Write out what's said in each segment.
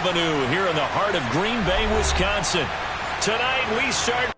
Avenue here in the heart of Green Bay, Wisconsin. Tonight we start...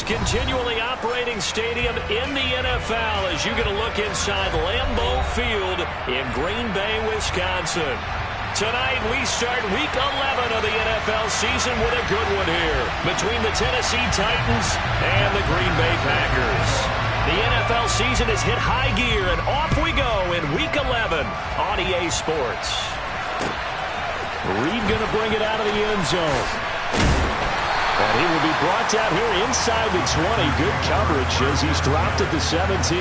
Continually operating stadium in the NFL as you get a look inside Lambeau Field in Green Bay, Wisconsin. Tonight we start Week 11 of the NFL season with a good one here between the Tennessee Titans and the Green Bay Packers. The NFL season has hit high gear, and off we go in Week 11 on EA Sports. Reed going to bring it out of the end zone. And he will be brought down here inside the 20. Good coverage as he's dropped at the 17.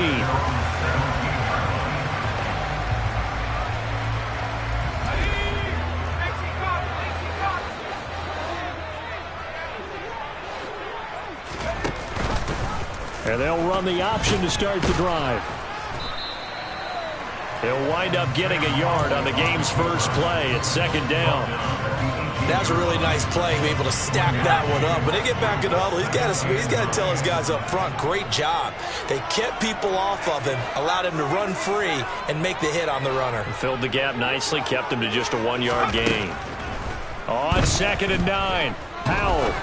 And they'll run the option to start the drive. He'll wind up getting a yard on the game's first play at second down. That was a really nice play, be able to stack that one up. When they get back in the huddle, he's got to tell his guys up front, great job. They kept people off of him, allowed him to run free, and make the hit on the runner. Filled the gap nicely, kept him to just a 1-yard gain. On 2nd and 9, Powell.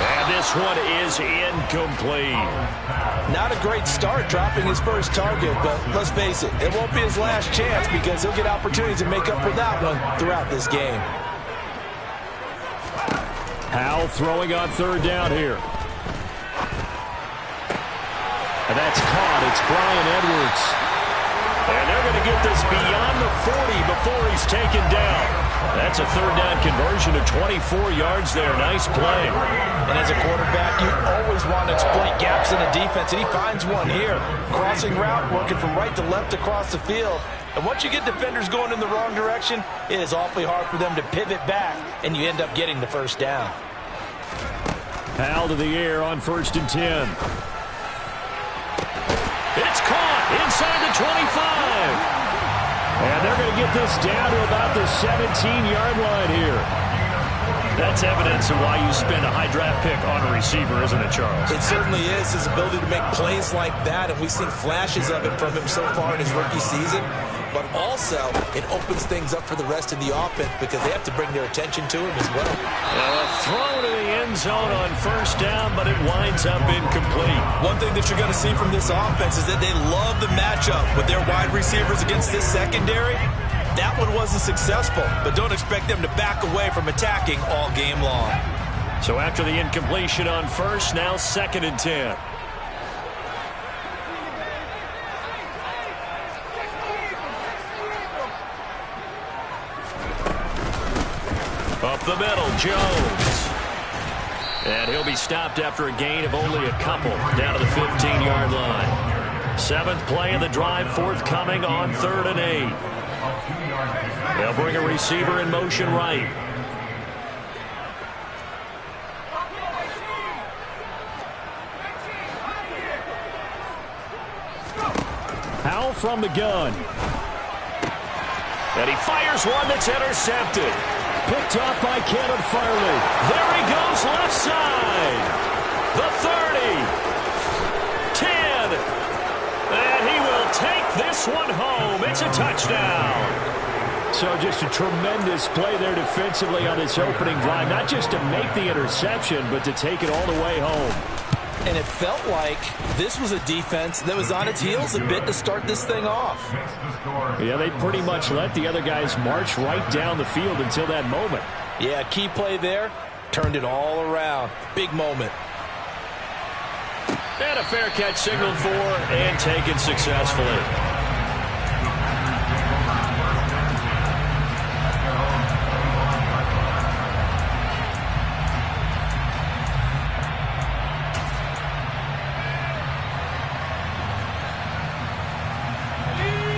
And this one is incomplete. Not a great start dropping his first target, but let's face it, it won't be his last chance because he'll get opportunities to make up for that one throughout this game. Powell throwing on 3rd down here. And that's caught. It's Bryan Edwards. And they're going to get this beyond the 40 before he's taken down. That's a 3rd down conversion of 24 yards there. Nice play. And as a quarterback, you always want to exploit gaps in the defense, and he finds one here. Crossing route, working from right to left across the field. And once you get defenders going in the wrong direction, it is awfully hard for them to pivot back, and you end up getting the first down. Powell to the air on 1st and 10. It's caught inside the 25. And they're going to get this down to about the 17-yard line here. That's evidence of why you spend a high draft pick on a receiver, isn't it, Charles? It certainly is, his ability to make plays like that, and we've seen flashes of it from him so far in his rookie season. But also, it opens things up for the rest of the offense because they have to bring their attention to him as well. Now a throw to the end zone on 1st down, but it winds up incomplete. One thing that you're going to see from this offense is that they love the matchup with their wide receivers against this secondary. That one wasn't successful, but don't expect them to back away from attacking all game long. So after the incompletion on 1st, now 2nd and 10. Up the middle, Jones. And he'll be stopped after a gain of only a couple down to the 15-yard line. 7th play of the drive forthcoming on 3rd and 8. They'll bring a receiver in motion right. Powell from the gun. And he fires one that's intercepted. Picked off by Caleb Farley. There he goes left side. The 30. 10. And he will take this one home. It's a touchdown. So just a tremendous play there defensively on this opening drive. Not just to make the interception, but to take it all the way home. And it felt like this was a defense that was on its heels a bit to start this thing off. Yeah, they pretty much let the other guys march right down the field until that moment. Yeah, key play there. Turned it all around. Big moment. And a fair catch signaled for and taken successfully.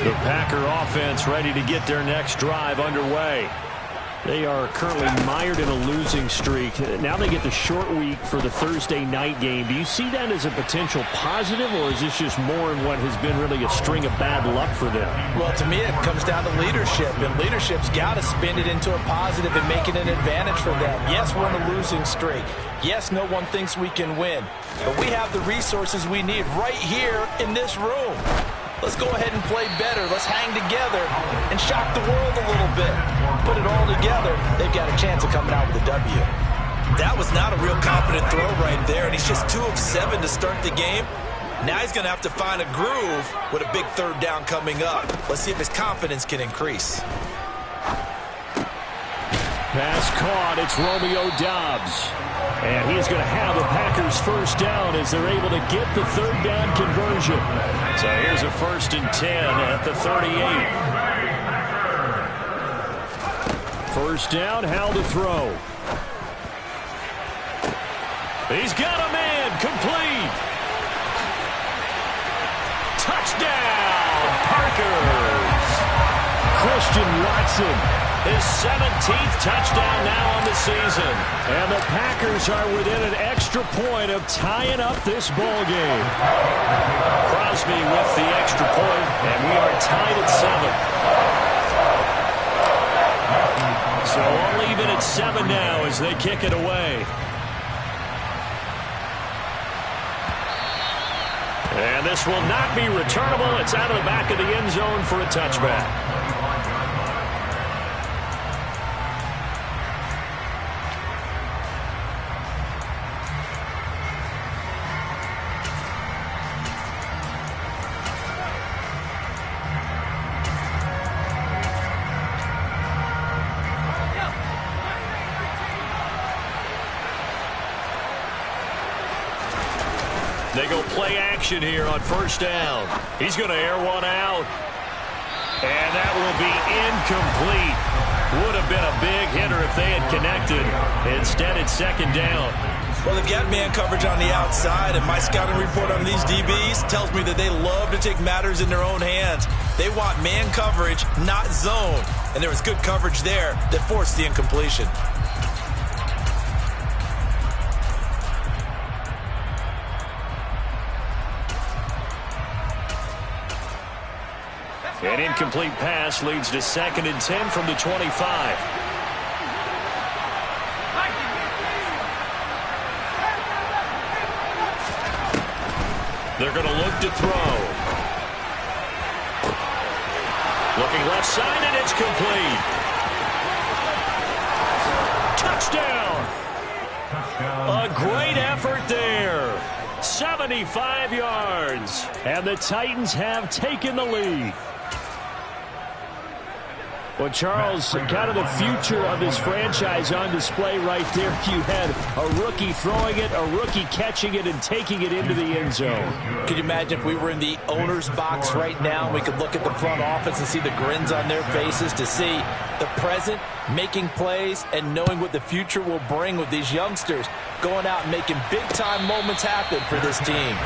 The Packer offense ready to get their next drive underway. They are currently mired in a losing streak. Now they get the short week for the Thursday night game. Do you see that as a potential positive, or is this just more in what has been really a string of bad luck for them? Well, to me, it comes down to leadership, and leadership's got to spin it into a positive and make it an advantage for them. Yes, we're in a losing streak. Yes, no one thinks we can win, but we have the resources we need right here in this room. Let's go ahead and play better. Let's hang together and shock the world a little bit. Put it all together. They've got a chance of coming out with a W. That was not a real confident throw right there, and he's just 2 of 7 to start the game. Now he's going to have to find a groove with a big third down coming up. Let's see if his confidence can increase. Pass caught. It's Romeo Doubs. And he's going to have the Packers first down as they're able to get the third down conversion. So here's a 1st and 10 at the 38. First down, Howell to throw. He's got a man, complete. Touchdown, Packers. Christian Watson, his 17th touchdown now on the season. And the Packers are within an extra point of tying up this ball game. Crosby with the extra point, and we are tied at 7. So all even at 7 now as they kick it away. And this will not be returnable. It's out of the back of the end zone for a touchback. They go play action here on first down. He's going to air one out. And that will be incomplete. Would have been a big hitter if they had connected. Instead, it's 2nd down. Well, they've got man coverage on the outside, and my scouting report on these DBs tells me that they love to take matters in their own hands. They want man coverage, not zone. And there was good coverage there that forced the incompletion. An incomplete pass leads to 2nd and 10 from the 25. They're going to look to throw. Looking left side, and it's complete. Touchdown! A great effort there. 75 yards. And the Titans have taken the lead. Well, Charles, kind of the future of this franchise on display right there. You had a rookie throwing it, a rookie catching it, and taking it into the end zone. Could you imagine if we were in the owner's box right now, we could look at the front office and see the grins on their faces to see the present, making plays, and knowing what the future will bring with these youngsters going out and making big-time moments happen for this team.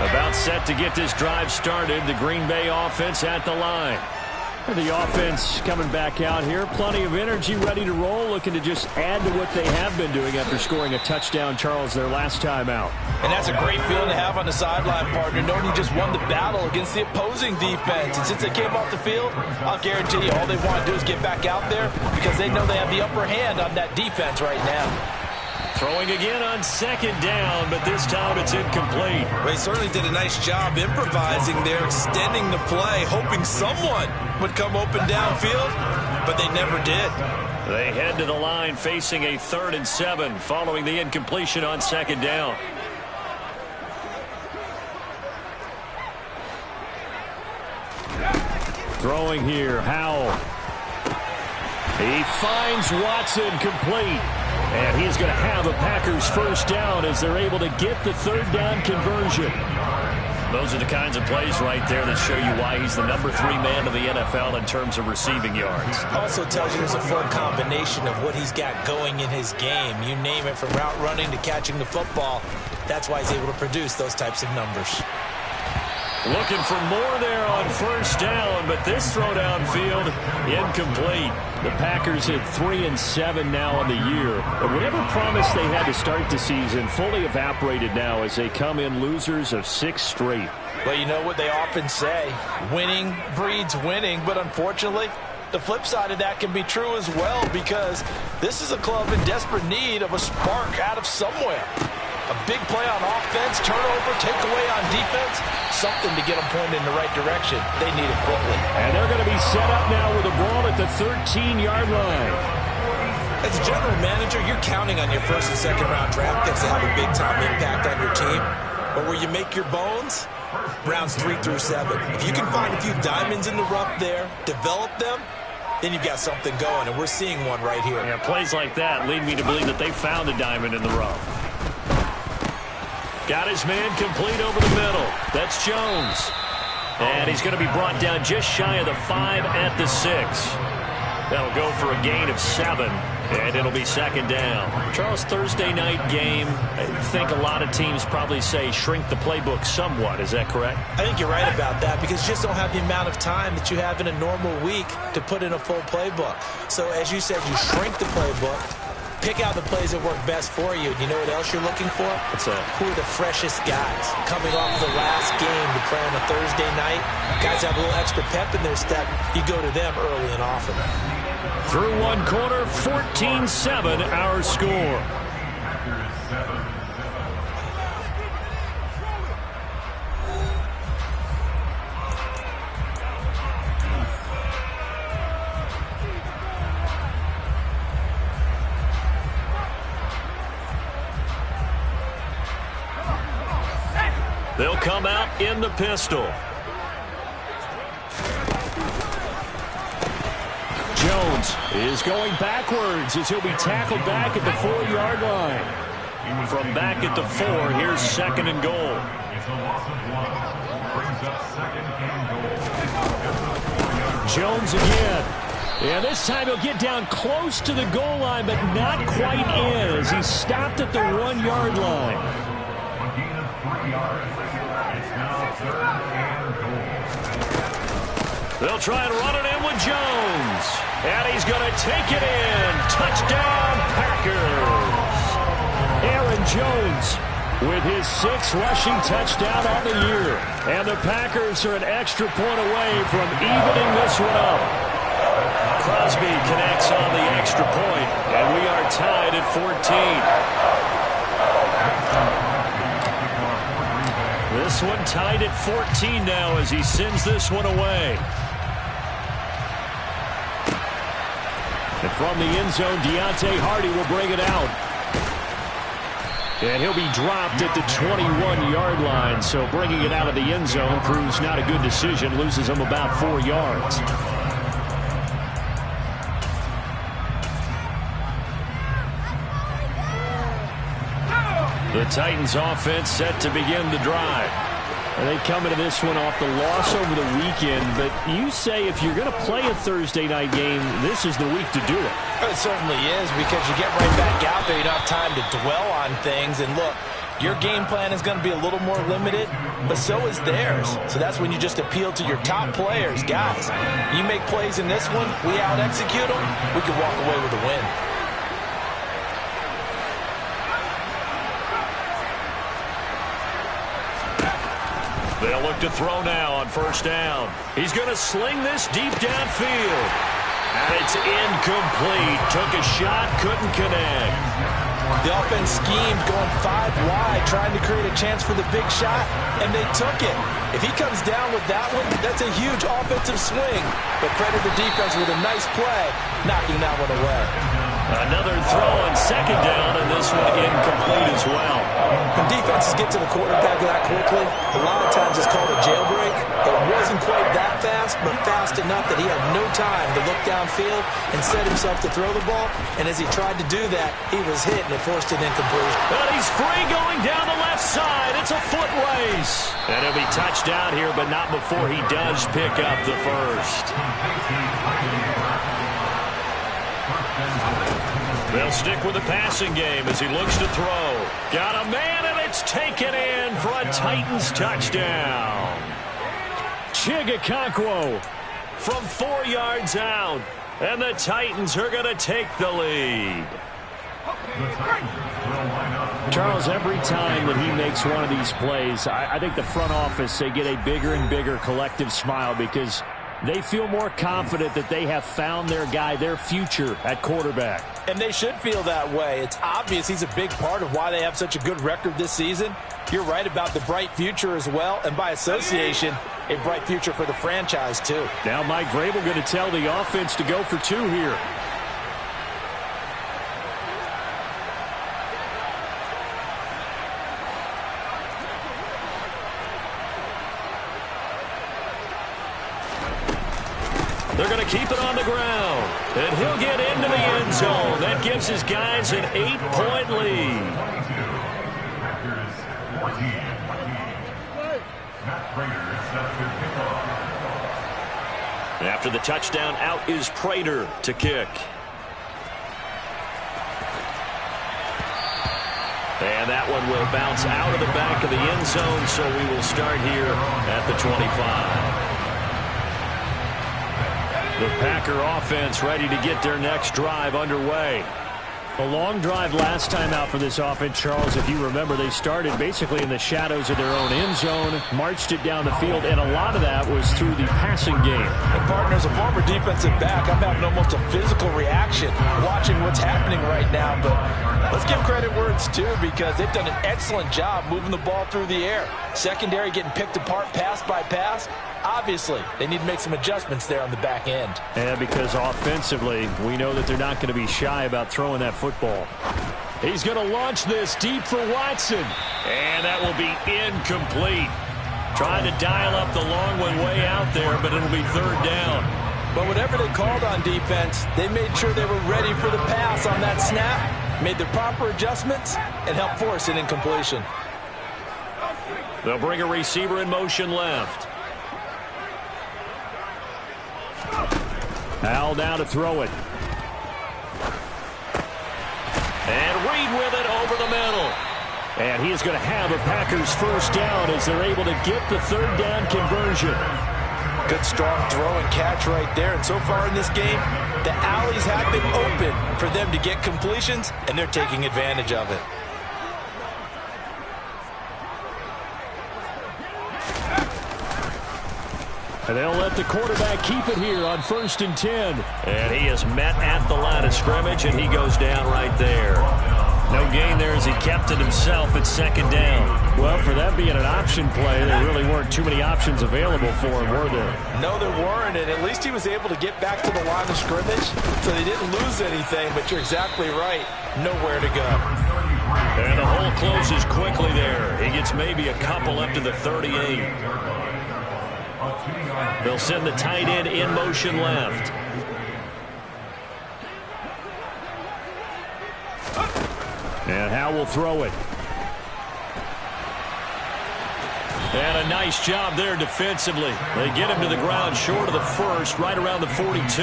About set to get this drive started. The Green Bay offense at the line. The offense coming back out here. Plenty of energy, ready to roll, looking to just add to what they have been doing after scoring a touchdown, Charles, their last time out. And that's a great feeling to have on the sideline, partner, knowing you just won the battle against the opposing defense. And since they came off the field, I'll guarantee you all they want to do is get back out there because they know they have the upper hand on that defense right now. Throwing again on second down, but this time it's incomplete. Well, he certainly did a nice job improvising there, extending the play, hoping someone would come open downfield, but they never did. They head to the line facing a 3rd and 7 following the incompletion on second down. Throwing here, Howell. He finds Watson complete. And he's going to have a Packers first down as they're able to get the 3rd down conversion. Those are the kinds of plays right there that show you why he's the number 3 man in the NFL in terms of receiving yards. Also tells you there's a full combination of what he's got going in his game. You name it, from route running to catching the football. That's why he's able to produce those types of numbers. Looking for more there on first down, but this throw downfield incomplete. The Packers at 3 and 7 now on the year. But whatever promise they had to start the season fully evaporated now as they come in losers of 6 straight. Well, you know what they often say, winning breeds winning, but unfortunately, the flip side of that can be true as well, because this is a club in desperate need of a spark out of somewhere. A big play on offense, turnover, takeaway on defense, something to get them pointed in the right direction. They need it quickly. And they're going to be set up now with a ball at the 13-yard line. As a general manager, you're counting on your 1st and 2nd round draft picks to have a big-time impact on your team. But where you make your bones, rounds 3 through 7. If you can find a few diamonds in the rough there, develop them, then you've got something going, and we're seeing one right here. Yeah, plays like that lead me to believe that they found a diamond in the rough. Got his man complete over the middle. That's Jones. And he's going to be brought down just shy of the 5 at the 6. That'll go for a gain of 7, and it'll be 2nd down. Charles, Thursday night game, I think a lot of teams probably say shrink the playbook somewhat. Is that correct? I think you're right about that, because you just don't have the amount of time that you have in a normal week to put in a full playbook. So as you said, you shrink the playbook, pick out the plays that work best for you. And you know what else you're looking for? What's that? Who are the freshest guys coming off the last game to play on a Thursday night? Guys have a little extra pep in their step. You go to them early and often. Through one quarter, 14-7 our score. They'll come out in the pistol. Jones is going backwards as he'll be tackled back at the 4-yard line. From back at the 4, here's 2nd and goal. Jones again. And this time he'll get down close to the goal line, but not quite in as he's stopped at the 1-yard line. They'll try and run it in with Jones. And he's going to take it in. Touchdown, Packers. Aaron Jones with his 6th rushing touchdown on the year. And the Packers are an extra point away from evening this one up. Crosby connects on the extra point, and we are tied at 14. This one tied at 14 now as he sends this one away. And from the end zone, Deontay Hardy will bring it out. And he'll be dropped at the 21-yard line. So bringing it out of the end zone proves not a good decision. Loses him about 4 yards. The Titans offense set to begin the drive. And they come into this one off the loss over the weekend. But you say if you're going to play a Thursday night game, this is the week to do it. It certainly is, because you get right back out there. You don't have time to dwell on things. And look, your game plan is going to be a little more limited, but so is theirs. So that's when you just appeal to your top players. Guys, you make plays in this one, we out-execute them, we can walk away with a win. They'll look to throw now on first down. He's going to sling this deep downfield. And it's incomplete. Took a shot, couldn't connect. The offense schemed, going 5 wide, trying to create a chance for the big shot, and they took it. If he comes down with that one, that's a huge offensive swing. But credit the defense with a nice play, knocking that one away. Another throw on second down, and this one incomplete as well. When defenses get to the quarterback that quickly, a lot of times it's called a jailbreak. It wasn't quite that fast, but fast enough that he had no time to look downfield and set himself to throw the ball. And as he tried to do that, he was hit, and it forced an incompletion. But he's free going down the left side. It's a foot race. And he'll be touchdown here, but not before he does pick up the first. They'll stick with the passing game as he looks to throw. Got a man, and it's taken in for a Titans touchdown. Chigakonkwo from 4 yards out. And the Titans are going to take the lead. Charles, every time that he makes one of these plays, I think the front office, they get a bigger and bigger collective smile because they feel more confident that they have found their guy, their future at quarterback. And they should feel that way. It's obvious he's a big part of why they have such a good record this season. You're right about the bright future as well, and by association, a bright future for the franchise too. Now Mike Vrabel going to tell the offense to go for 2 here. They're going to keep it on the ground. And he'll get into the end zone. That gives his guys an 8-point lead. After the touchdown, out is Prater to kick. And that one will bounce out of the back of the end zone, so we will start here at the 25. The Packer offense ready to get their next drive underway. A long drive last time out for this offense, Charles. If you remember, they started basically in the shadows of their own end zone, marched it down the field, and a lot of that was through the passing game. And partner, as a former defensive back, I'm having almost a physical reaction watching what's happening right now. But let's give credit where it's due because they've done an excellent job moving the ball through the air. Secondary getting picked apart pass by pass. Obviously, they need to make some adjustments there on the back end. And because offensively, we know that they're not going to be shy about throwing that football. He's going to launch this deep for Watson. And that will be incomplete. Trying to dial up the long one way out there, but it'll be third down. But whatever they called on defense, they made sure they were ready for the pass on that snap, made the proper adjustments, and helped force an incompletion. They'll bring a receiver in motion left. Al now to throw it. And Reed with it over the middle. And he is going to have a Packers first down as they're able to get the third down conversion. Good strong throw and catch right there. And so far in this game, the alleys have been open for them to get completions, and they're taking advantage of it. And they'll let the quarterback keep it here on 1st and 10. And he is met at the line of scrimmage, and he goes down right there. No gain there as he kept it himself at 2nd down. Well, for that being an option play, there really weren't too many options available for him, were there? No, there weren't, and at least he was able to get back to the line of scrimmage, so they didn't lose anything, but you're exactly right. Nowhere to go. And the hole closes quickly there. He gets maybe a couple up to the 38. They'll send the tight end in motion left. And Howe will throw it. And a nice job there defensively. They get him to the ground short of the first, right around the 42.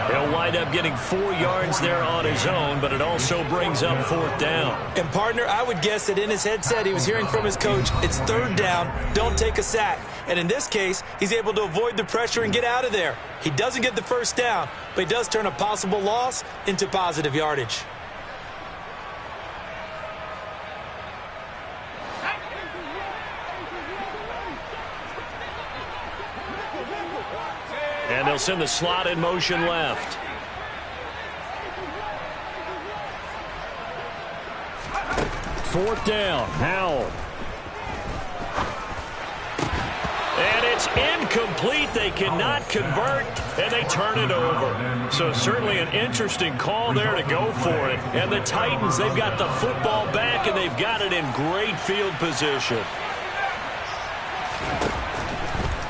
He'll wind up getting 4 yards there on his own, but it also brings up 4th down. And partner, I would guess that in his headset he was hearing from his coach, it's 3rd down, don't take a sack. And in this case, he's able to avoid the pressure and get out of there. He doesn't get the first down, but he does turn a possible loss into positive yardage. And they'll send the slot in motion left. 4th down. Howell. And it's incomplete. They cannot convert, and they turn it over. So certainly an interesting call there to go for it. And the Titans, they've got the football back, and they've got it in great field position.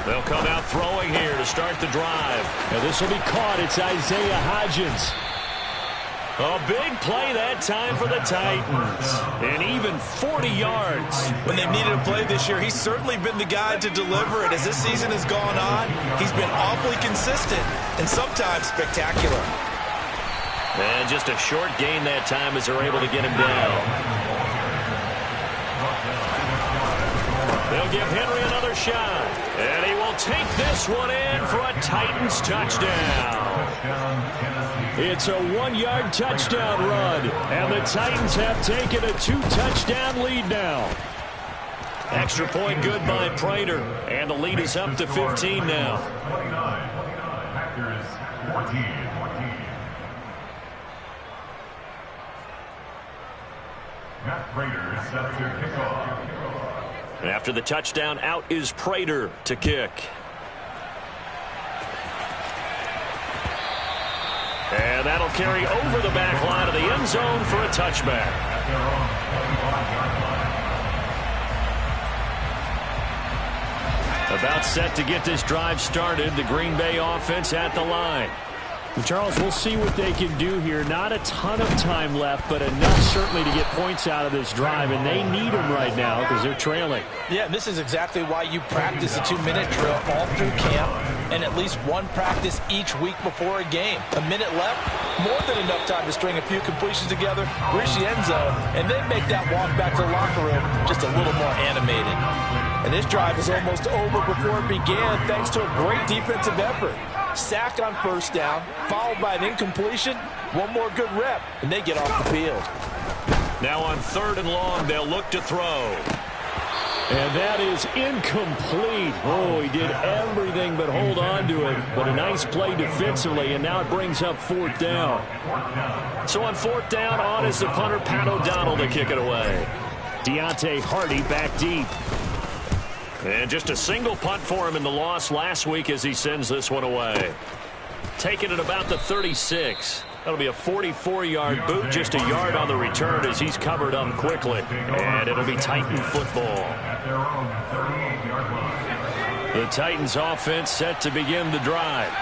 They'll come out throwing here to start the drive. And this will be caught. It's Isaiah Hodgins. A big play that time for the Titans. And even 40 yards. When they've needed a play this year, he's certainly been the guy to deliver it. As this season has gone on, he's been awfully consistent and sometimes spectacular. And just a short gain that time as they're able to get him down. They'll give Henry another shot. And he will take this one in for a Titans touchdown. It's a 1-yard touchdown run, and the Titans have taken a 2-touchdown lead now. Extra point good by Prater, and the lead is up to 15 now. And after the touchdown, out is Prater to kick. And that'll carry over the back line of the end zone for a touchback. About set to get this drive started. The Green Bay offense at the line. Charles, we'll see what they can do here. Not a ton of time left, but enough certainly to get points out of this drive, and they need them right now because they're trailing. Yeah, this is exactly why you practice a 2-minute drill all through camp and at least one practice each week before a game. A minute left, more than enough time to string a few completions together, reach the end zone, and then make that walk back to the locker room just a little more animated. And this drive is almost over before it began thanks to a great defensive effort. Sack on 1st down, followed by an incompletion, one more good rep, and they get off the field. Now on 3rd and long, they'll look to throw. And that is incomplete. Oh, he did everything but hold on to it. But a nice play defensively, and now it brings up 4th down. So on 4th down, on is the punter, Pat O'Donnell, to kick it away. Deontay Hardy back deep. And just a single punt for him in the loss last week as he sends this one away. Taking it about the 36. That'll be a 44-yard boot, just a yard on the return as he's covered up quickly. And it'll be Titan football. The Titans offense set to begin the drive.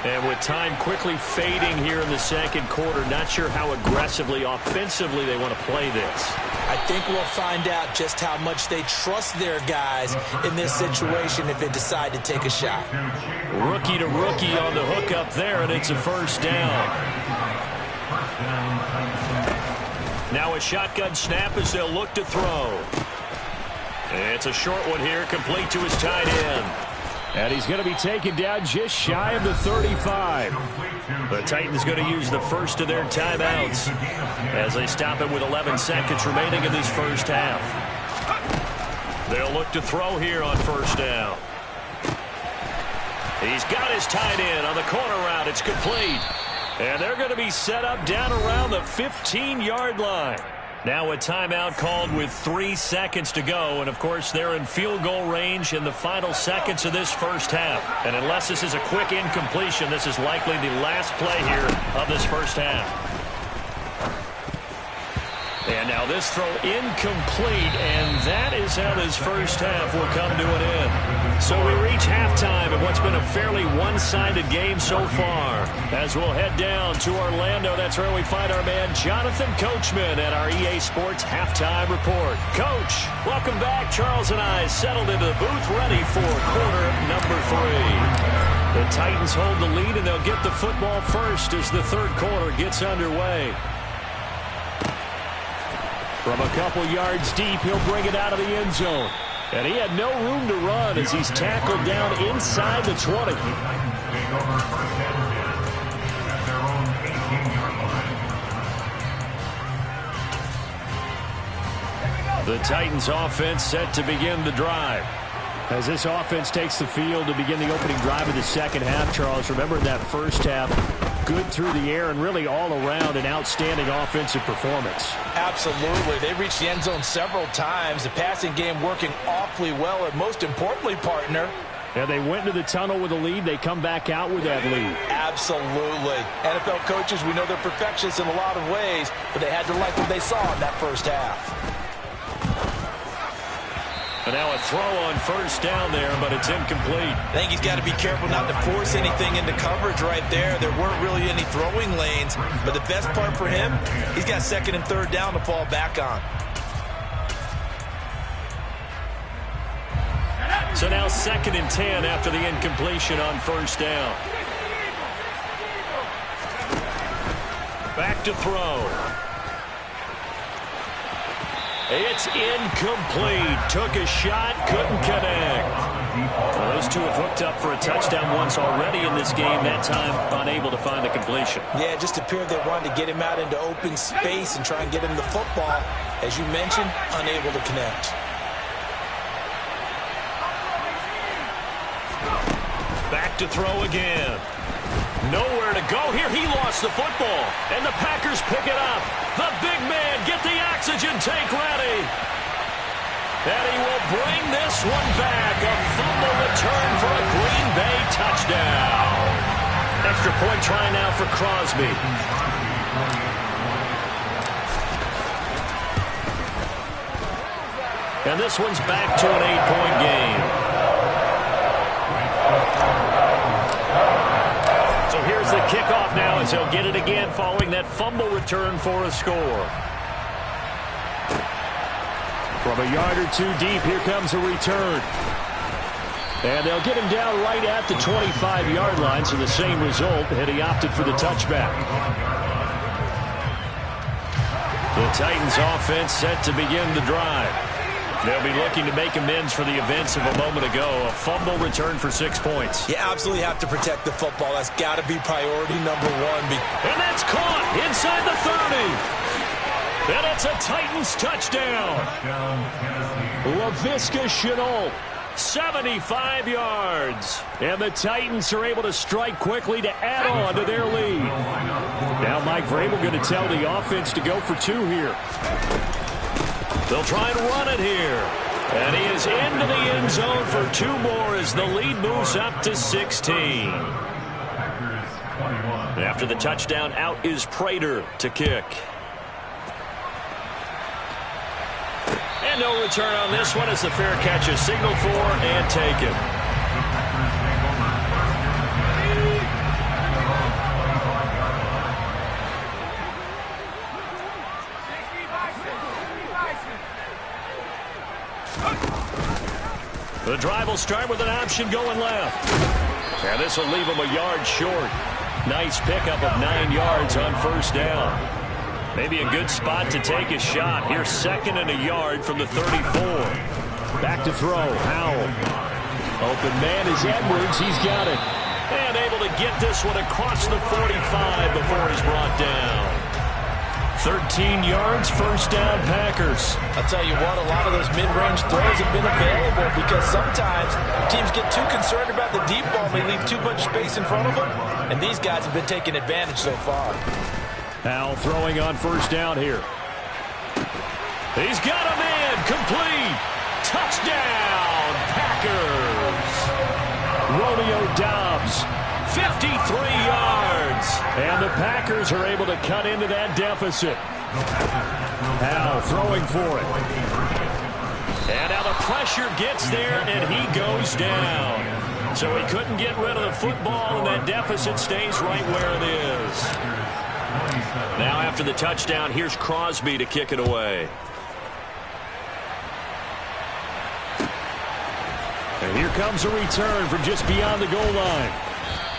And with time quickly fading here in the 2nd quarter, not sure how aggressively, offensively they want to play this. I think we'll find out just how much they trust their guys in this situation if they decide to take a shot. Rookie to rookie on the hook up there, and it's a 1st down. Now a shotgun snap as they'll look to throw. It's a short one here, complete to his tight end. And he's going to be taken down just shy of the 35. The Titans going to use the first of their timeouts as they stop it with 11 seconds remaining in this 1st half. They'll look to throw here on 1st down. He's got his tight end on the corner route. It's complete. And they're going to be set up down around the 15-yard line. Now a timeout called with 3 seconds to go. And, of course, they're in field goal range in the final seconds of this 1st half. And unless this is a quick incompletion, this is likely the last play here of this 1st half. And now this throw incomplete, and that is how this 1st half will come to an end. So we reach halftime in what's been a fairly one-sided game so far. As we'll head down to Orlando, that's where we find our man Jonathan Coachman at our EA Sports Halftime Report. Coach, welcome back. Charles and I settled into the booth ready for quarter number 3. The Titans hold the lead, and they'll get the football first as the 3rd quarter gets underway. From a couple yards deep, he'll bring it out of the end zone. And he had no room to run as he's tackled down inside the 20. The Titans offense set to begin the drive. As this offense takes the field to begin the opening drive of the 2nd half, Charles, remember in that 1st half, good through the air and really all around an outstanding offensive performance. Absolutely. They reached the end zone several times. The passing game working awfully well, and most importantly, partner, and they went to the tunnel with a lead. They come back out with that lead. Absolutely. NFL coaches, we know they're perfectionists in a lot of ways, but they had to like what they saw in that first half. And now a throw on first down there, but it's incomplete. I think he's got to be careful not to force anything into coverage right there. There weren't really any throwing lanes, but the best part for him, he's got second and third down to fall back on. So now 2nd and 10 after the incompletion on first down. Back to throw. It's incomplete. Took a shot, couldn't connect. Well, those two have hooked up for a touchdown once already in this game. That time, unable to find the completion. Yeah, it just appeared they wanted to get him out into open space and try and get him the football. As you mentioned, unable to connect. Back to throw again. Nowhere to go here. He lost the football. And the Packers pick it up. The big man, get the oxygen tank ready. And he will bring this one back. A fumble return for a Green Bay touchdown. Extra point try now for Crosby. And this one's back to an 8-point game. So here's the kickoff now as he'll get it again following that fumble return for a score. From a yard or two deep, here comes a return. And they'll get him down right at the 25-yard line, so the same result had he opted for the touchback. The Titans offense set to begin the drive. They'll be looking to make amends for the events of a moment ago. A fumble return for 6 points. You absolutely have to protect the football. That's got to be priority number one. And that's caught inside the 30. And it's a Titans touchdown. Laviska Shenault, 75 yards. And the Titans are able to strike quickly to add on to their lead. Now Mike Vrabel going to tell the offense to go for 2 here. They'll try and run it here. And he is into the end zone for 2 more as the lead moves up to 16. After the touchdown, out is Prater to kick. And no return on this one as the fair catch is signaled for and taken. The drive will start with an option going left. And this will leave him a yard short. Nice pickup of 9 yards on first down. Maybe a good spot to take a shot. Here's 2nd and a yard from the 34. Back to throw. Howell. Open man is Edwards. He's got it. And able to get this one across the 45 before he's brought down. 13 yards, first down, Packers. I'll tell you what, a lot of those mid-range throws have been available because sometimes teams get too concerned about the deep ball and they leave too much space in front of them, and these guys have been taking advantage so far. Howell throwing on first down here. He's got a man, complete. Touchdown, Packers. Romeo Doubs, 53 yards. and the Packers are able to cut into that deficit. Howell throwing for it. And now the pressure gets there, and he goes down. So he couldn't get rid of the football, and that deficit stays right where it is. Now after the touchdown, here's Crosby to kick it away. And here comes a return from just beyond the goal line.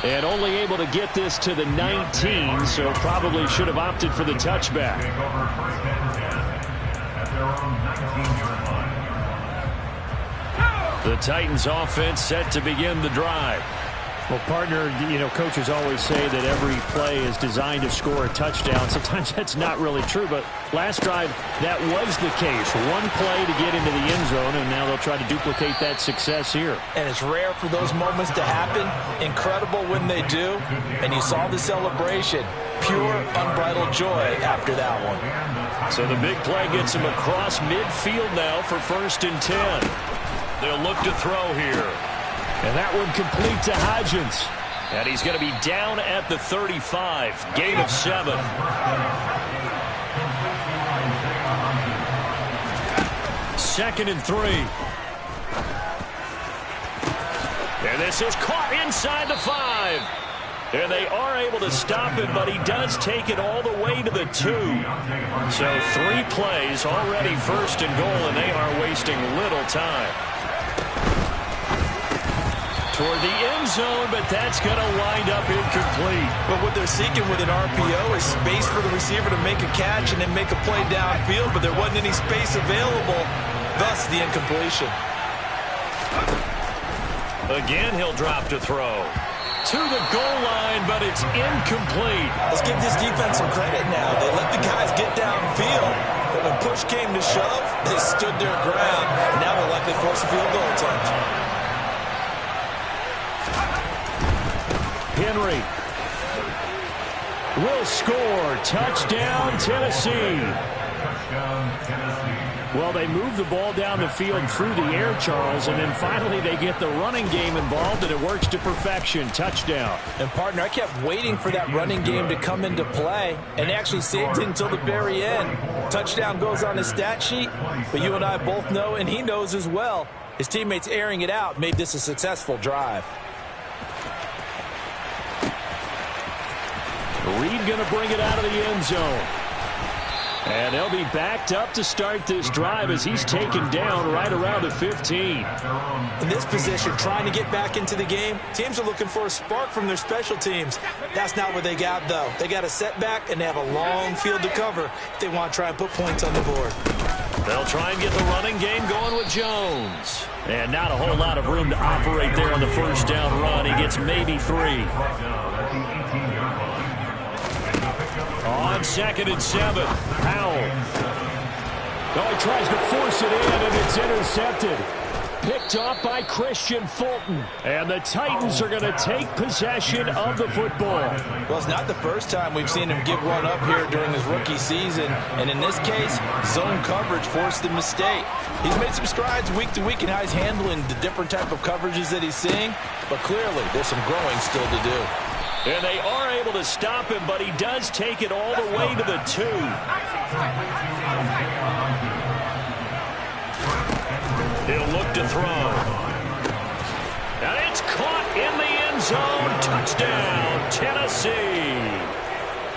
And only able to get this to the 19, so probably should have opted for the touchback. The Titans offense set to begin the drive. Well, partner, coaches always say that every play is designed to score a touchdown. Sometimes that's not really true, but last drive, that was the case. One play to get into the end zone, and now they'll try to duplicate that success here. And it's rare for those moments to happen. Incredible when they do. And you saw the celebration. Pure, unbridled joy after that one. So the big play gets him across midfield now for 1st and 10. They'll look to throw here. And that one complete to Hodgins. And he's going to be down at the 35. Gain of 7. Second and 3. And this is caught inside the 5. And they are able to stop him, but he does take it all the way to the 2. So 3 plays already 1st and goal, and they are wasting little time. Toward the end zone, but that's going to wind up incomplete. But what they're seeking with an RPO is space for the receiver to make a catch and then make a play downfield, but there wasn't any space available, thus the incompletion. Again, he'll drop to throw. To the goal line, but it's incomplete. Let's give this defense some credit now. They let the guys get downfield, but when push came to shove, they stood their ground, and now they're likely to force a field goal attempt. Henry will score. Touchdown, Tennessee. Well, they move the ball down the field through the air, Charles, and then finally they get the running game involved, and it works to perfection. Touchdown. And, partner, I kept waiting for that running game to come into play and actually saved it until the very end. Touchdown goes on his stat sheet, but you and I both know, and he knows as well, his teammates airing it out made this a successful drive. Reed going to bring it out of the end zone. And they'll be backed up to start this drive as he's taken down right around the 15. In this position, trying to get back into the game, teams are looking for a spark from their special teams. That's not what they got, though. They got a setback, and they have a long field to cover if they want to try and put points on the board. They'll try and get the running game going with Jones. And not a whole lot of room to operate there on the first down run. He gets maybe 3. On 2nd and 7, Powell. Oh, he tries to force it in, and it's intercepted. Picked off by Christian Fulton. And the Titans are going to take possession of the football. Well, it's not the first time we've seen him give one up here during his rookie season. And in this case, zone coverage forced the mistake. He's made some strides week to week in how he's handling the different type of coverages that he's seeing. But clearly, there's some growing still to do. And they are able to stop him, but he does take it all the way to the 2. He'll look to throw. And it's caught in the end zone. Touchdown, Tennessee.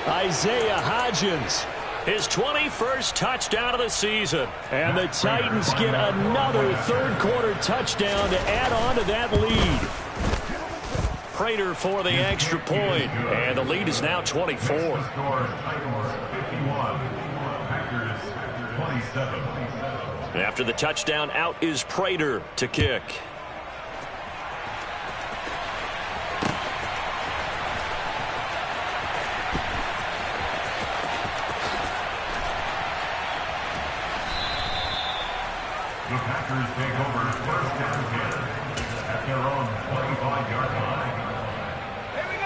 Isaiah Hodgins. His 21st touchdown of the season. And the Titans get another third-quarter touchdown to add on to that lead. Prater for the extra point, and the lead is now 24. After the touchdown, out is Prater to kick. The Packers take over first down at their own 25-yard line.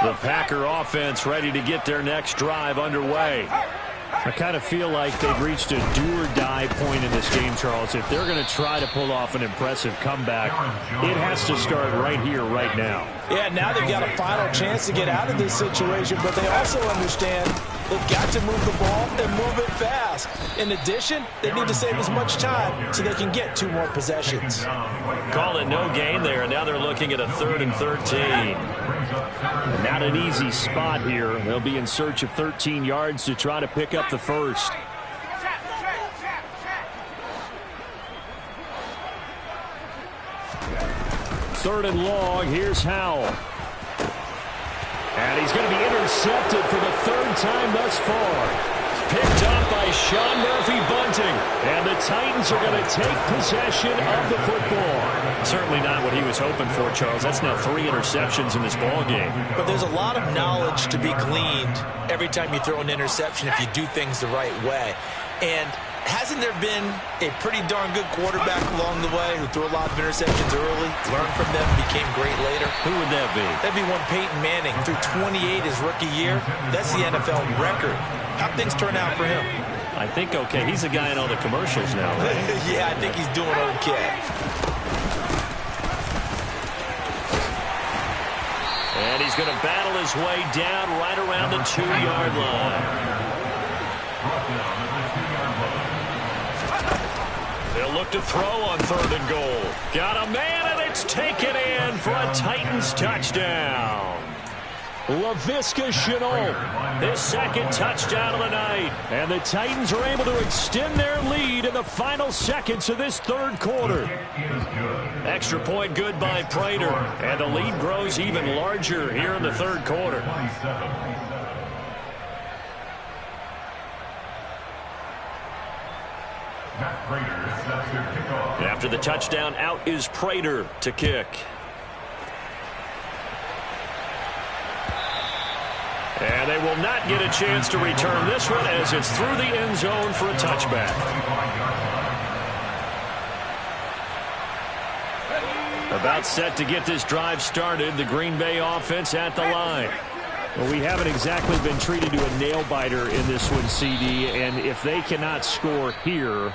The Packer offense ready to get their next drive underway. I kind of feel like they've reached a do-or-die point in this game, Charles. If they're going to try to pull off an impressive comeback, it has to start right here, right now. Yeah, now they've got a final chance to get out of this situation, but they also understand they've got to move the ball and move it fast. In addition, they need to save as much time so they can get 2 more possessions. Call it no gain there, and now they're looking at a 3rd and 13. Not an easy spot here. They'll be in search of 13 yards to try to pick up the first. Third and long. Here's Howell. And he's going to be intercepted for the 3rd time thus far. picked up by Sean Murphy-Bunting. And the Titans are going to take possession of the football. Certainly not what he was hoping for, Charles. That's now 3 interceptions in this ball game. But there's a lot of knowledge to be gleaned every time you throw an interception if you do things the right way. And hasn't there been a pretty darn good quarterback along the way who threw a lot of interceptions early, learned from them, became great later? Who would that be? That'd be one Peyton Manning. Threw 28 his rookie year. That's the NFL record. How'd things turn out for him? I think okay. He's the guy in all the commercials now, right? Yeah, I think he's doing okay. And he's going to battle his way down right around the 2-yard line. They'll look to throw on 3rd and goal. Got a man, and it's taken in for a Titans touchdown. Laviska Shenault, his 2nd touchdown of the night. And the Titans are able to extend their lead in the final seconds of this 3rd quarter. Extra point good by Prater. And the lead grows even larger here in the 3rd quarter. After the touchdown, out is Prater to kick. And they will not get a chance to return this one as it's through the end zone for a touchback. About set to get this drive started. The Green Bay offense at the line. Well, we haven't exactly been treated to a nail-biter in this one, CD, and if they cannot score here,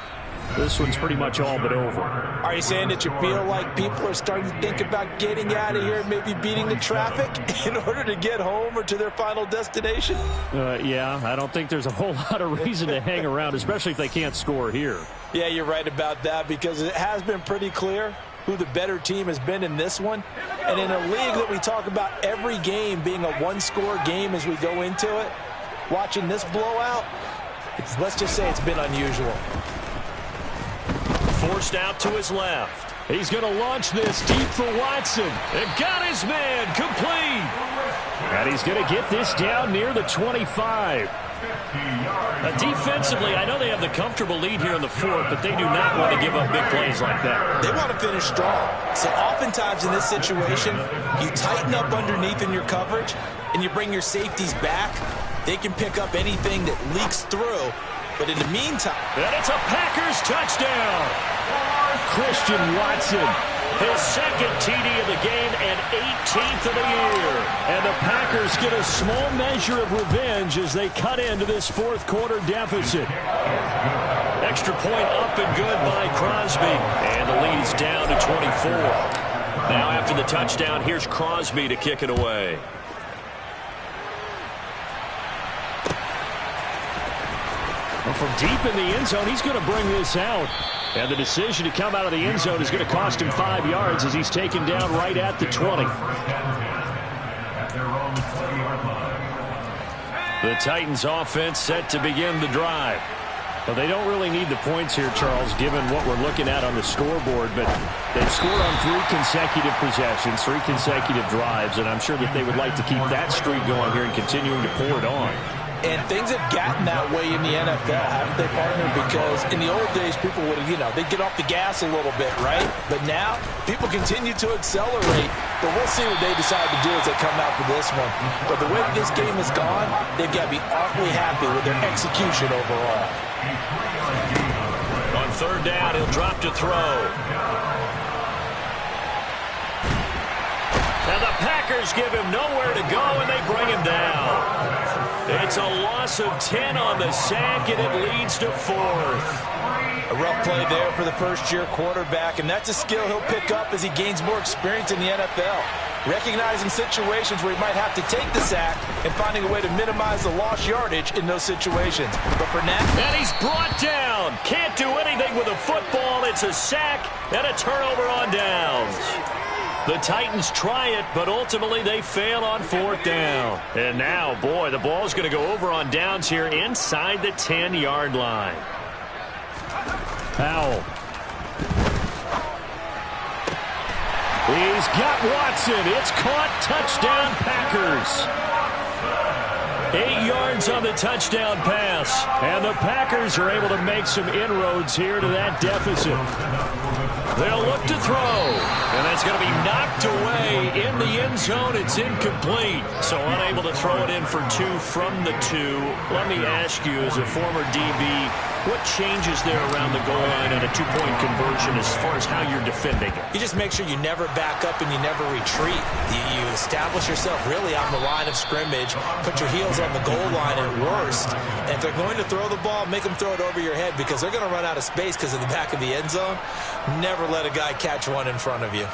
this one's pretty much all but over. Are you saying that you feel like people are starting to think about getting out of here and maybe beating the traffic in order to get home or to their final destination? Yeah, I don't think there's a whole lot of reason to hang around, especially if they can't score here. Yeah, you're right about that because it has been pretty clear who the better team has been in this one. And in a league that we talk about every game being a one-score game as we go into it, watching this blowout, let's just say it's been unusual. Forced out to his left. He's going to launch this deep for Watson. And got his man complete. And he's going to get this down near the 25. Defensively, I know they have the comfortable lead here in the 4th, but they do not want to give up big plays like that. They want to finish strong. So oftentimes in this situation, you tighten up underneath in your coverage, and you bring your safeties back. They can pick up anything that leaks through. But in the meantime... And it's a Packers touchdown. Christian Watson. His 2nd TD of the game and 18th of the year. And the Packers get a small measure of revenge as they cut into this 4th quarter deficit. Extra point up and good by Crosby. And the lead is down to 24. Now after the touchdown, here's Crosby to kick it away. Well, from deep in the end zone, he's going to bring this out. And the decision to come out of the end zone is going to cost him 5 yards as he's taken down right at the 20. The Titans offense set to begin the drive. Well, they don't really need the points here, Charles, given what we're looking at on the scoreboard. But they've scored on 3 consecutive possessions, 3 consecutive drives, and I'm sure that they would like to keep that streak going here and continuing to pour it on. And things have gotten that way in the NFL, haven't they, partner? Because in the old days, people would have, they'd get off the gas a little bit, right? But now, people continue to accelerate. But we'll see what they decide to do as they come out for this one. But the way this game has gone, they've got to be awfully happy with their execution overall. On 3rd down, he'll drop to throw. And the Packers give him nowhere to go, and they bring him down. It's a loss of 10 on the sack, and it leads to 4th. A rough play there for the first-year quarterback, and that's a skill he'll pick up as he gains more experience in the NFL. Recognizing situations where he might have to take the sack and finding a way to minimize the lost yardage in those situations. But for now... And he's brought down. Can't do anything with a football. It's a sack and a turnover on downs. The Titans try it, but ultimately they fail on 4th down. And now, boy, the ball's going to go over on downs here inside the 10-yard line. Powell. He's got Watson. It's caught. Touchdown, Packers. 8 yards on the touchdown pass. And the Packers are able to make some inroads here to that deficit. They'll look to throw. And that's going to be knocked away in the end zone. It's incomplete. So unable to throw it in for 2 from the 2. Let me ask you, as a former DB, what changes there around the goal line in a 2-point conversion as far as how you're defending it? You just make sure you never back up and you never retreat. You establish yourself really on the line of scrimmage, put your heels on the goal line at worst. And if they're going to throw the ball, make them throw it over your head because they're going to run out of space because of the back of the end zone. Never let a guy catch one in front of you.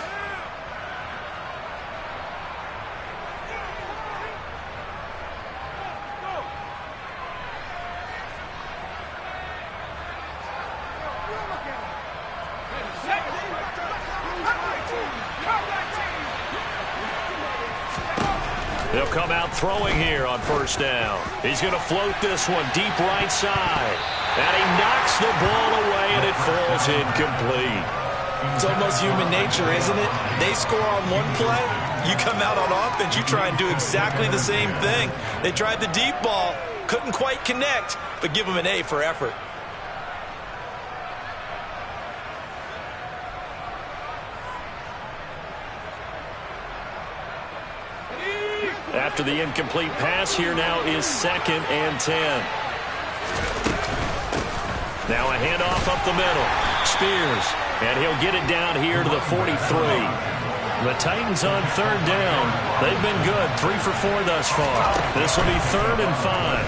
They'll come out throwing here on first down. He's going to float this one deep right side. And he knocks the ball away, and it falls incomplete. It's almost human nature, isn't it? They score on one play, you come out on offense, you try and do exactly the same thing. They tried the deep ball, couldn't quite connect, but give them an A for effort. After the incomplete pass, here now is 2nd and 10. Now a handoff up the middle. Spears, and he'll get it down here to the 43. The Titans on 3rd down. They've been good, 3 for 4 thus far. This will be 3rd and 5.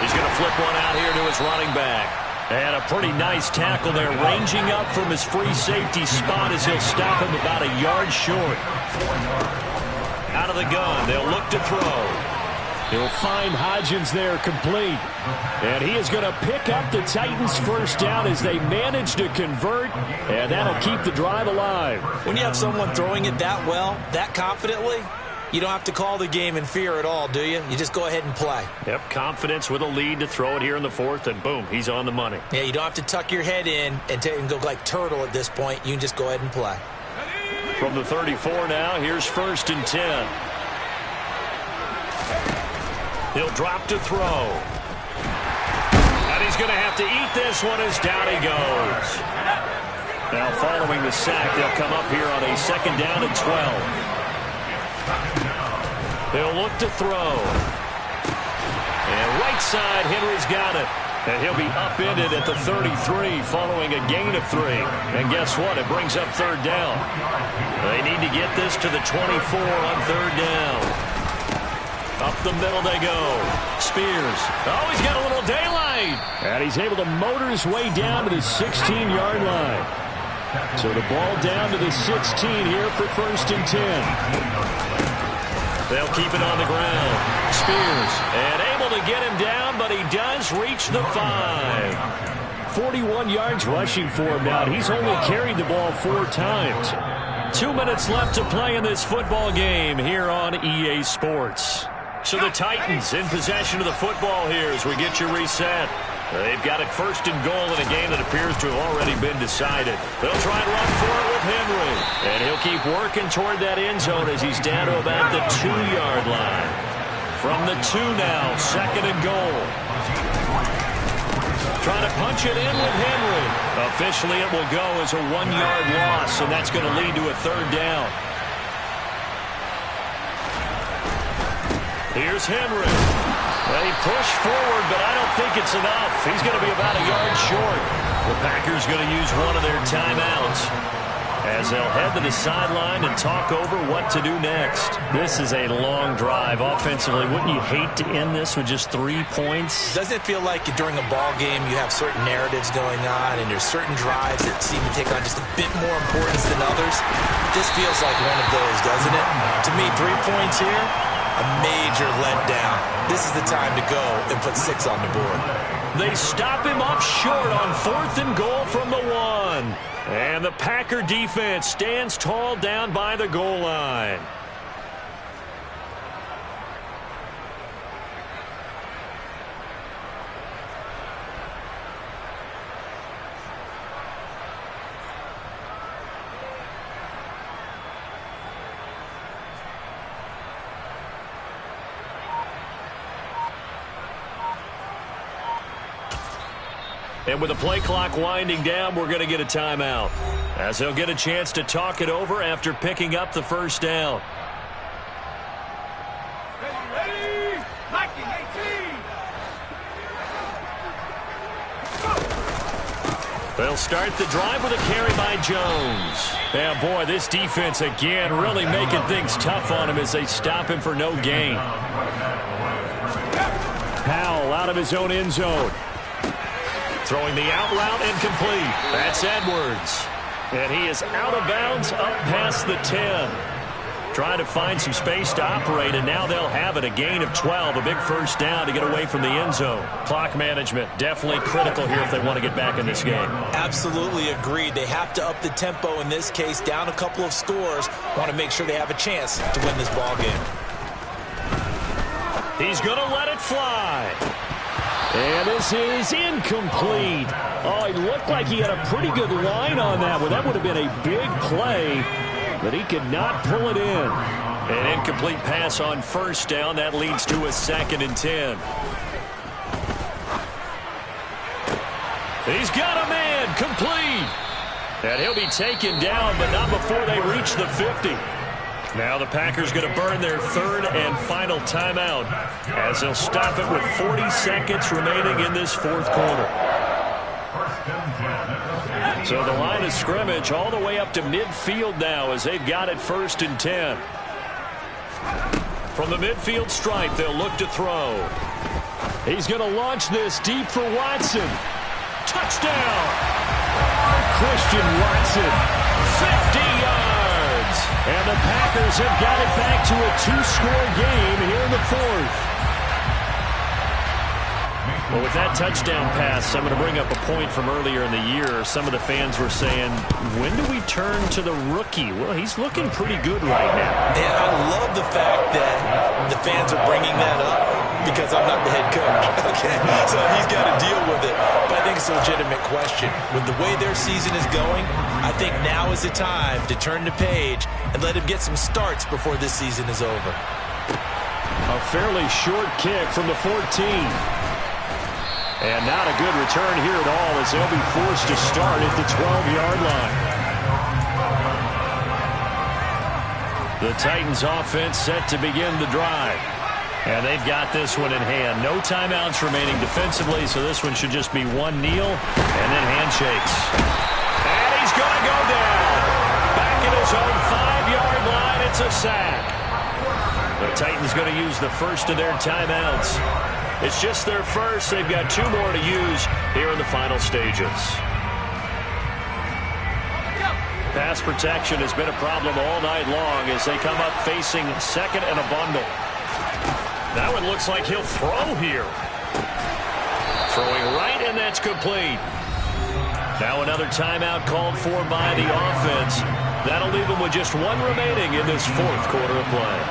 He's going to flip one out here to his running back. And a pretty nice tackle there, ranging up from his free safety spot as he'll stop him about a yard short. Out of the gun, they'll look to throw. He'll find Hodgins there complete. And he is going to pick up the Titans' first down as they manage to convert, and that'll keep the drive alive. When you have someone throwing it that well, that confidently, you don't have to call the game in fear at all, do you? You just go ahead and play. Yep, confidence with a lead to throw it here in the 4th, and boom, he's on the money. Yeah, you don't have to tuck your head in and go like turtle at this point. You can just go ahead and play. From the 34 now, here's 1st and 10. He'll drop to throw. And he's going to have to eat this one as down he goes. Now following the sack, they'll come up here on a 2nd down and 12. They'll look to throw. And right side, Henry's got it. And he'll be upended at the 33 following a gain of 3. And guess what? It brings up 3rd down. They need to get this to the 24 on 3rd down. Up the middle they go. Spears. Oh, he's got a little daylight. And he's able to motor his way down to the 16-yard line. So the ball down to the 16 here for 1st and 10. They'll keep it on the ground. Spears, and able to get him down, but he does reach the 5. 41 yards rushing for him now. He's only carried the ball 4 times. 2 minutes left to play in this football game here on EA Sports. So the Titans in possession of the football here as we get you reset. They've got it 1st and goal in a game that appears to have already been decided. They'll try and run for it with Henry. And he'll keep working toward that end zone as he's down to about the 2-yard line. From the 2 now, 2nd and goal. Trying to punch it in with Henry. Officially, it will go as a 1-yard loss, and that's going to lead to a 3rd down. Here's Henry. They push forward, but I don't think it's enough. He's going to be about a yard short. The Packers going to use one of their timeouts as they'll head to the sideline and talk over what to do next. This is a long drive offensively. Wouldn't you hate to end this with just 3 points? Doesn't it feel like during a ball game you have certain narratives going on and there's certain drives that seem to take on just a bit more importance than others? This feels like one of those, doesn't it? To me, 3 points here, a major letdown. This is the time to go and put 6 on the board. They stop him up short on 4th and goal from the 1. And the Packer defense stands tall down by the goal line. And with the play clock winding down, we're going to get a timeout, as they'll get a chance to talk it over after picking up the first down. They'll start the drive with a carry by Jones. Yeah, boy, this defense again really making things tough on him as they stop him for no gain. Powell out of his own end zone. Throwing the out route incomplete. That's Edwards. And he is out of bounds up past the 10. Trying to find some space to operate, and now they'll have it. A gain of 12, a big first down to get away from the end zone. Clock management definitely critical here if they want to get back in this game. Absolutely agreed. They have to up the tempo in this case, down a couple of scores. Want to make sure they have a chance to win this ball game. He's going to let it fly. And this is incomplete. Oh, he looked like he had a pretty good line on that one. That would have been a big play, but he could not pull it in. An incomplete pass on first down. That leads to a 2nd and 10. He's got a man complete. And he'll be taken down, but not before they reach the 50. Now the Packers going to burn their 3rd and final timeout as they'll stop it with 40 seconds remaining in this 4th quarter. So the line of scrimmage all the way up to midfield now as they've got it 1st and 10. From the midfield stripe, they'll look to throw. He's going to launch this deep for Watson. Touchdown! Christian Watson, 50 yards. And the Packers have got it back to a 2-score game here in the 4th. Well, with that touchdown pass, I'm going to bring up a point from earlier in the year. Some of the fans were saying, when do we turn to the rookie? Well, he's looking pretty good right now. And I love the fact that the fans are bringing that up because I'm not the head coach. Okay, so he's got to deal with it. But I think it's a legitimate question. With the way their season is going, I think now is the time to turn the page and let him get some starts before this season is over. A fairly short kick from the 14. And not a good return here at all as they'll be forced to start at the 12-yard line. The Titans offense set to begin the drive. And they've got this one in hand. No timeouts remaining defensively, so this one should just be one kneel and then handshakes. And he's going to go down. Back at his own 5-yard line, it's a sack. The Titans going to use the first of their timeouts. It's just their first. They've got 2 more to use here in the final stages. Pass protection has been a problem all night long as they come up facing 2nd and a bundle. Now it looks like he'll throw here. Throwing right, and that's complete. Now another timeout called for by the offense. That'll leave them with just 1 remaining in this 4th quarter of play.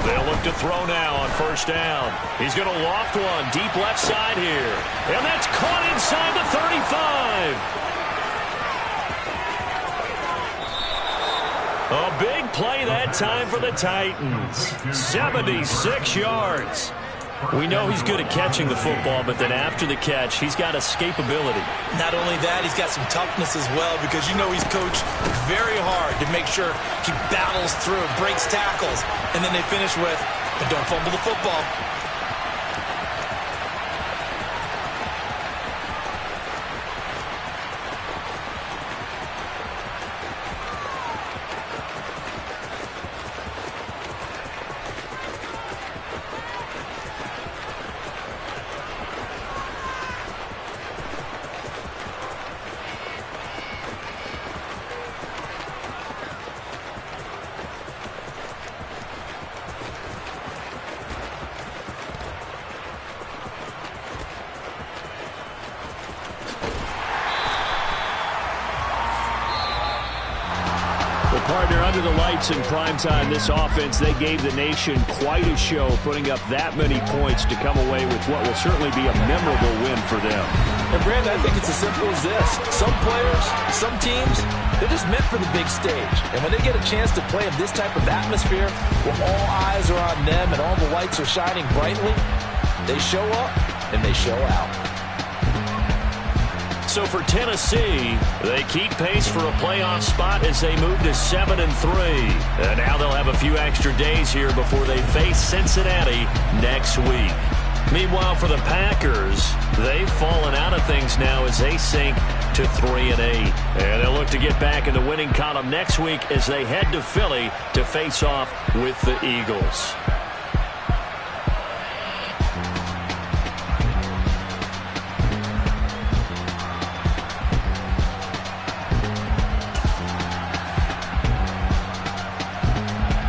They'll look to throw now on first down. He's going to loft one deep left side here. And that's caught inside the 35. A big play that time for the Titans. 76 yards. We know he's good at catching the football, but then after the catch, he's got escapability. Not only that, he's got some toughness as well because you know he's coached very hard to make sure he battles through, breaks tackles, and then they finish with, but don't fumble the football. Partner, under the lights in primetime, this offense, they gave the nation quite a show, putting up that many points to come away with what will certainly be a memorable win for them. And, Brandon, I think it's as simple as this. Some players, some teams, they're just meant for the big stage. And when they get a chance to play in this type of atmosphere, where all eyes are on them and all the lights are shining brightly, they show up and they show out. So for Tennessee, they keep pace for a playoff spot as they move to 7-3. And now they'll have a few extra days here before they face Cincinnati next week. Meanwhile, for the Packers, they've fallen out of things now as they sink to 3-8. And they'll look to get back in the winning column next week as they head to Philly to face off with the Eagles.